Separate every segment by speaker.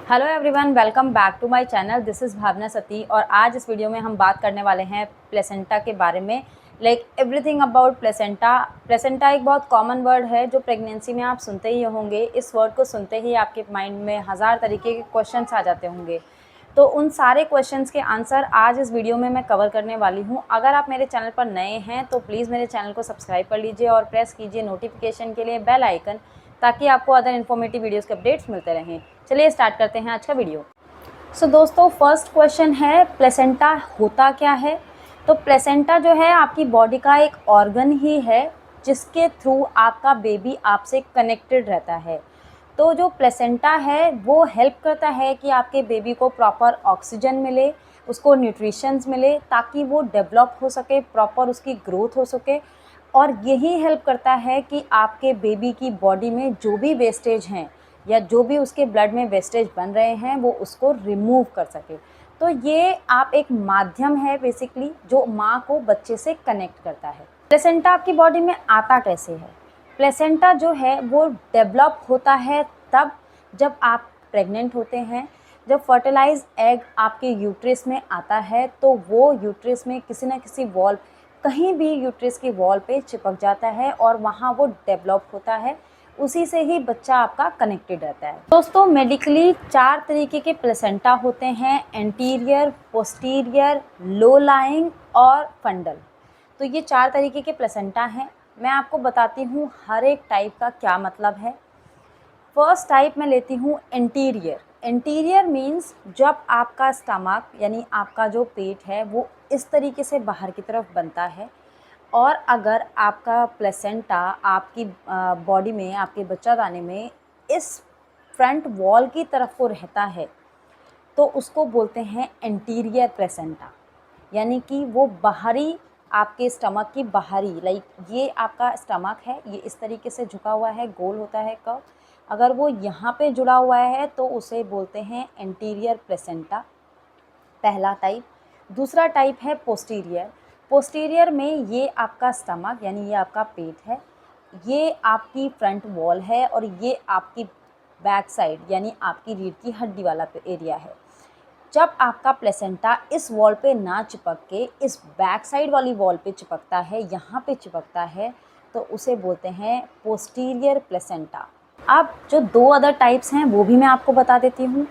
Speaker 1: Hello everyone, welcome back to my channel. This is Bhawna Sati और आज इस वीडियो में हम बात करने वाले हैं प्लेसेंटा के बारे में। Everything about placenta. प्लेसेंटा एक बहुत कॉमन वर्ड है जो प्रेगनेंसी में आप सुनते ही होंगे। इस वर्ड को सुनते ही आपके माइंड में हज़ार तरीके के क्वेश्चंस आ जाते होंगे। तो उन सारे क्वेश्चंस के आंसर आज इस वीडियो में मैं कवर करने वाली हूँ। अगर आप मेरे चैनल पर नए हैं तो प्लीज़ मेरे चैनल को सब्सक्राइब कर लीजिए और प्रेस कीजिए नोटिफिकेशन के लिए बेल आइकन, ताकि आपको अदर इन्फॉर्मेटिव वीडियोज़ के अपडेट्स मिलते रहें। चलिए स्टार्ट करते हैं आज का वीडियो। दोस्तों, फर्स्ट क्वेश्चन है प्लेसेंटा होता क्या है। तो प्लेसेंटा जो है आपकी बॉडी का एक ऑर्गन ही है जिसके थ्रू आपका बेबी आपसे कनेक्टेड रहता है। तो जो प्लेसेंटा है वो हेल्प करता है कि आपके बेबी को प्रॉपर ऑक्सीजन मिले, उसको न्यूट्रिशंस मिले, ताकि वो डेवलप हो सके, प्रॉपर उसकी ग्रोथ हो सके। और यही हेल्प करता है कि आपके बेबी की बॉडी में जो भी वेस्टेज हैं या जो भी उसके ब्लड में वेस्टेज बन रहे हैं वो उसको रिमूव कर सके। तो ये आप एक माध्यम है बेसिकली जो माँ को बच्चे से कनेक्ट करता है। प्लेसेंटा आपकी बॉडी में आता कैसे है? प्लेसेंटा जो है वो डेवलप होता है तब जब आप प्रेग्नेंट होते हैं। जब फर्टिलाइज एग आपके यूट्रस में आता है तो वो यूट्रस में किसी न किसी वॉल, कहीं भी यूट्रस की वॉल पे चिपक जाता है और वहाँ वो डेवलप होता है। उसी से ही बच्चा आपका कनेक्टेड रहता है। दोस्तों, मेडिकली 4 तरीके के प्लेसेंटा होते हैं: एंटीरियर, पोस्टीरियर, लो लाइंग और फंडल। तो ये 4 तरीके के प्लेसेंटा हैं। मैं आपको बताती हूँ हर एक टाइप का क्या मतलब है। फर्स्ट टाइप मैं लेती हूँ एंटीरियर। एंटीरियर मीन्स जब आपका स्टमक यानी आपका जो पेट है वो इस तरीके से बाहर की तरफ बनता है, और अगर आपका प्लेसेंटा आपकी बॉडी में, आपके बच्चादानी में इस फ्रंट वॉल की तरफ को रहता है तो उसको बोलते हैं एंटीरियर प्लेसेंटा। यानी कि वो बाहरी, आपके स्टमक की बाहरी, ये आपका स्टमक है, ये इस तरीके से झुका हुआ है, गोल होता है कर्व। अगर वो यहाँ पे जुड़ा हुआ है तो उसे बोलते हैं एंटीरियर प्लेसेंटा, पहला टाइप। दूसरा टाइप है पोस्टीरियर। पोस्टीरियर में ये आपका स्टमक यानी ये आपका पेट है, ये आपकी फ्रंट वॉल है और ये आपकी बैक साइड यानी आपकी रीढ़ की हड्डी वाला एरिया है। जब आपका प्लेसेंटा इस वॉल पे ना चिपक के इस बैक साइड वाली वॉल पे चिपकता है, यहाँ पे चिपकता है, तो उसे बोलते हैं पोस्टीरियर प्लेसेंटा। अब जो 2 अदर टाइप्स हैं वो भी मैं आपको बता देती हूँ।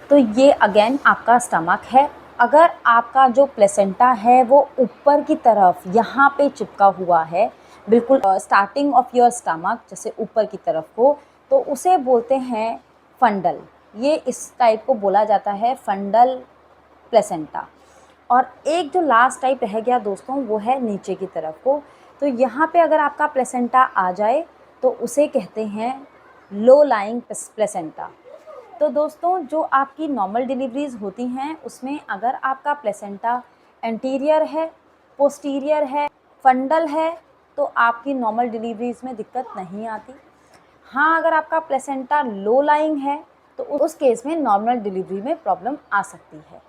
Speaker 1: तो ये अगेन आपका स्टमक है। अगर आपका जो प्लेसेंटा है वो ऊपर की तरफ यहाँ पे चिपका हुआ है, बिल्कुल स्टार्टिंग ऑफ योर स्टमक, जैसे ऊपर की तरफ को, तो उसे बोलते हैं फंडल। ये इस टाइप को बोला जाता है फंडल प्लेसेंटा। और एक जो लास्ट टाइप रह गया दोस्तों वो है नीचे की तरफ को। तो यहाँ पे अगर आपका प्लेसेंटा आ जाए तो उसे कहते हैं लो लाइंग प्लेसेंटा। तो दोस्तों, जो आपकी नॉर्मल डिलीवरीज होती हैं उसमें अगर आपका प्लेसेंटा एंटीरियर है, पोस्टीरियर है, फंडल है, तो आपकी नॉर्मल डिलीवरीज में दिक्कत नहीं आती। हाँ, अगर आपका प्लेसेंटा लो लाइंग है तो उस केस में नॉर्मल डिलीवरी में प्रॉब्लम आ सकती है।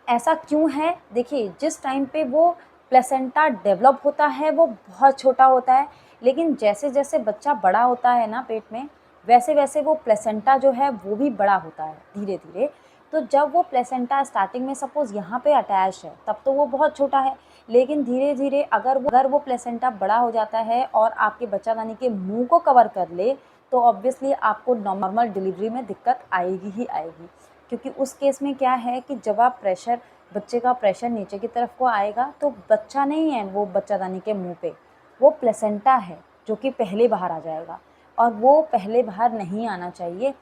Speaker 1: ऐसा क्यों है? देखिए, जिस टाइम पे वो प्लेसेंटा डेवलप होता है वो बहुत छोटा होता है, लेकिन जैसे जैसे बच्चा बड़ा होता है ना पेट में, वैसे वैसे वो प्लेसेंटा जो है वो भी बड़ा होता है धीरे धीरे। तो जब वो प्लेसेंटा स्टार्टिंग में सपोज़ यहाँ पे अटैच है तब तो वो बहुत छोटा है, लेकिन धीरे धीरे अगर वो प्लेसेंटा बड़ा हो जाता है और आपके बच्चादानी के मुंह को कवर कर ले तो ऑब्वियसली आपको नॉर्मल डिलीवरी में दिक्कत आएगी ही आएगी। क्योंकि उस केस में क्या है कि जब आप बच्चे का प्रेशर नीचे की तरफ को आएगा तो बच्चा नहीं है वो बच्चादानी के मुंह पे, वो प्लेसेंटा है जो कि पहले बाहर आ जाएगा। और वो पहले बाहर नहीं आना चाहिए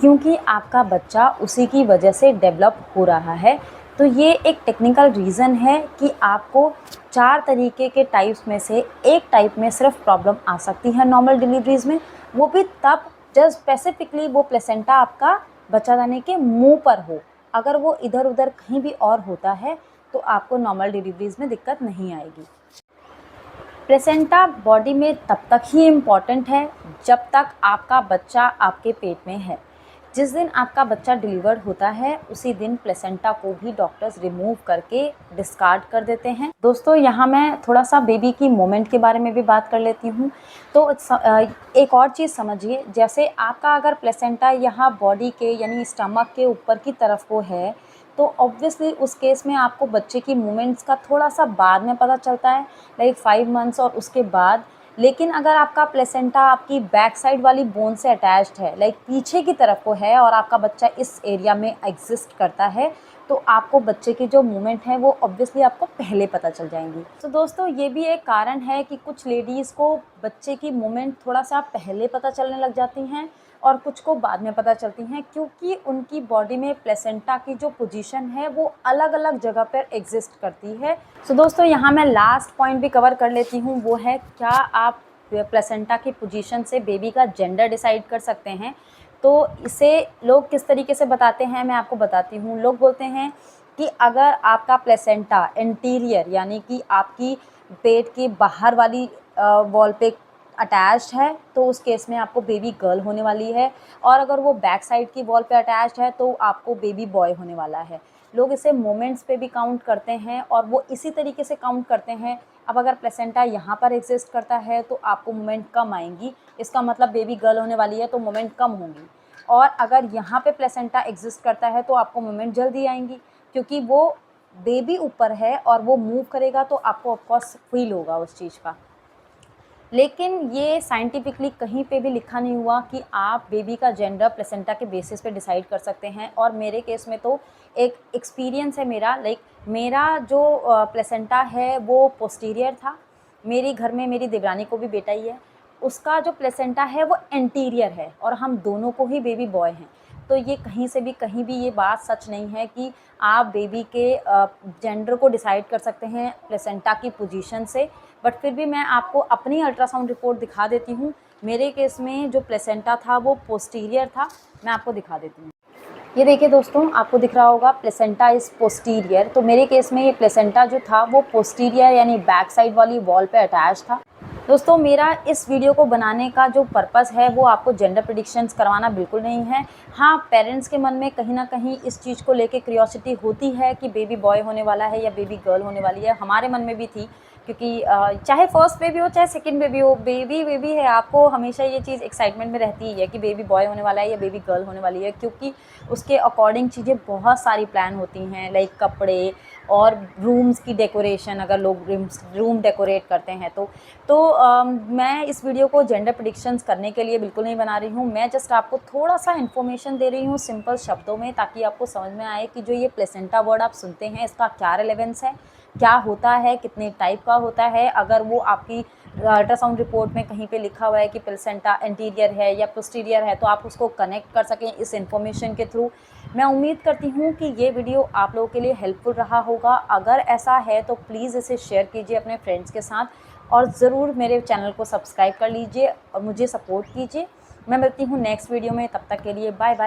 Speaker 1: क्योंकि आपका बच्चा उसी की वजह से डेवलप हो रहा है। तो ये एक टेक्निकल रीज़न है कि आपको 4 तरीके के टाइप्स में से एक टाइप में सिर्फ प्रॉब्लम आ सकती है नॉर्मल डिलीवरीज़ में, वो भी तब जब स्पेसिफिकली वो प्लेसेंटा आपका बच्चादानी के मुंह पर हो। अगर वो इधर उधर कहीं भी और होता है तो आपको नॉर्मल डिलीवरीज़ में दिक्कत नहीं आएगी। प्लेसेंटा बॉडी में तब तक ही इम्पॉर्टेंट है जब तक आपका बच्चा आपके पेट में है। जिस दिन आपका बच्चा डिलीवर्ड होता है उसी दिन प्लेसेंटा को भी डॉक्टर्स रिमूव करके डिस्कार्ड कर देते हैं। दोस्तों यहाँ मैं थोड़ा सा बेबी की मोमेंट के बारे में भी बात कर लेती हूँ। तो एक और चीज़ समझिए, जैसे आपका अगर प्लेसेंटा यहाँ बॉडी के यानी स्टमक के ऊपर की तरफ को है तो ऑब्वियसली उस केस में आपको बच्चे की मूवमेंट्स का थोड़ा सा बाद में पता चलता है, लाइक 5 मंथ्स और उसके बाद। लेकिन अगर आपका प्लेसेंटा आपकी बैक साइड वाली बोन से अटैच्ड है, लाइक पीछे की तरफ को है और आपका बच्चा इस एरिया में एग्जिस्ट करता है, तो आपको बच्चे की जो मूवमेंट है वो ऑब्वियसली आपको पहले पता चल जाएंगी। तो दोस्तों ये भी एक कारण है कि कुछ लेडीज़ को बच्चे की मूवमेंट थोड़ा सा पहले पता चलने लग जाती हैं और कुछ को बाद में पता चलती हैं, क्योंकि उनकी बॉडी में प्लेसेंटा की जो पोजीशन है वो अलग अलग जगह पर एग्जिस्ट करती है। सो दोस्तों यहाँ मैं लास्ट पॉइंट भी कवर कर लेती हूँ, वो है क्या आप प्लेसेंटा की पोजीशन से बेबी का जेंडर डिसाइड कर सकते हैं। तो इसे लोग किस तरीके से बताते हैं मैं आपको बताती हूँ। लोग बोलते हैं कि अगर आपका प्लेसेंटा इंटीरियर यानी कि आपकी पेट की बाहर वाली वॉल पे अटैच्ड है तो उस केस में आपको बेबी गर्ल होने वाली है, और अगर वो बैक साइड की वॉल पे अटैच्ड है तो आपको बेबी बॉय होने वाला है। लोग इसे मोमेंट्स पे भी काउंट करते हैं और वो इसी तरीके से काउंट करते हैं। अब अगर प्लेसेंटा यहाँ पर एग्जिस्ट करता है तो आपको मोमेंट कम आएंगी, इसका मतलब बेबी गर्ल होने वाली है तो मोमेंट कम होंगी। और अगर यहाँ पे प्लेसेंटा एग्जिस्ट करता है तो आपको मोमेंट जल्दी आएंगी, क्योंकि वो बेबी ऊपर है और वो मूव करेगा तो आपको ऑफकोर्स फील होगा उस चीज़ का। लेकिन ये साइंटिफिकली कहीं पे भी लिखा नहीं हुआ कि आप बेबी का जेंडर प्लेसेंटा के बेसिस पे डिसाइड कर सकते हैं। और मेरे केस में तो एक एक्सपीरियंस है मेरा, लाइक मेरा जो प्लेसेंटा है वो पोस्टीरियर था। मेरी घर में मेरी देवरानी को भी बेटा ही है, उसका जो प्लेसेंटा है वो एंटीरियर है और हम दोनों को ही बेबी बॉय हैं। तो ये कहीं से भी कहीं भी ये बात सच नहीं है कि आप बेबी के जेंडर को डिसाइड कर सकते हैं प्लेसेंटा की पोजीशन से। बट फिर भी मैं आपको अपनी अल्ट्रासाउंड रिपोर्ट दिखा देती हूँ। मेरे केस में जो प्लेसेंटा था वो पोस्टीरियर था, मैं आपको दिखा देती हूँ। ये देखिए दोस्तों, आपको दिख रहा होगा प्लेसेंटा इज़ पोस्टीरियर। तो मेरे केस में ये प्लेसेंटा जो था वो पोस्टीरियर यानी बैक साइड वाली वॉल पे अटैच था। दोस्तों मेरा इस वीडियो को बनाने का जो पर्पस है वो आपको जेंडर प्रेडिक्शंस करवाना बिल्कुल नहीं है। हाँ, पेरेंट्स के मन में कहीं ना कहीं इस चीज़ को लेके क्यूरियोसिटी होती है कि बेबी बॉय होने वाला है या बेबी गर्ल होने वाली है। हमारे मन में भी थी, क्योंकि चाहे फर्स्ट बेबी हो चाहे सेकंड बेबी हो, बेबी बेबी है, आपको हमेशा ये चीज़ एक्साइटमेंट में रहती ही है कि बेबी बॉय होने वाला है या बेबी गर्ल होने वाली है, क्योंकि उसके अकॉर्डिंग चीज़ें बहुत सारी प्लान होती हैं, लाइक कपड़े और रूम्स की डेकोरेशन, अगर लोग रूम डेकोरेट करते हैं तो मैं इस वीडियो को जेंडर प्रेडिक्शंस करने के लिए बिल्कुल नहीं बना रही हूँ। मैं जस्ट आपको थोड़ा सा इन्फॉर्मेशन दे रही हूँ सिंपल शब्दों में, ताकि आपको समझ में आए कि जो ये प्लेसेंटा वर्ड आप सुनते हैं इसका क्या रिलेवेंस है, क्या होता है, कितने टाइप का होता है। अगर वो आपकी अल्ट्रासाउंड रिपोर्ट में कहीं पे लिखा हुआ है कि प्लेसेंटा एंटीरियर है या पोस्टीरियर है तो आप उसको कनेक्ट कर सकें इस इन्फॉर्मेशन के थ्रू। मैं उम्मीद करती हूँ कि ये वीडियो आप लोगों के लिए हेल्पफुल रहा होगा। अगर ऐसा है तो प्लीज़ इसे शेयर कीजिए अपने फ्रेंड्स के साथ, और ज़रूर मेरे चैनल को सब्सक्राइब कर लीजिए और मुझे सपोर्ट कीजिए। मैं मिलती हूँ नेक्स्ट वीडियो में, तब तक के लिए बाय बाय।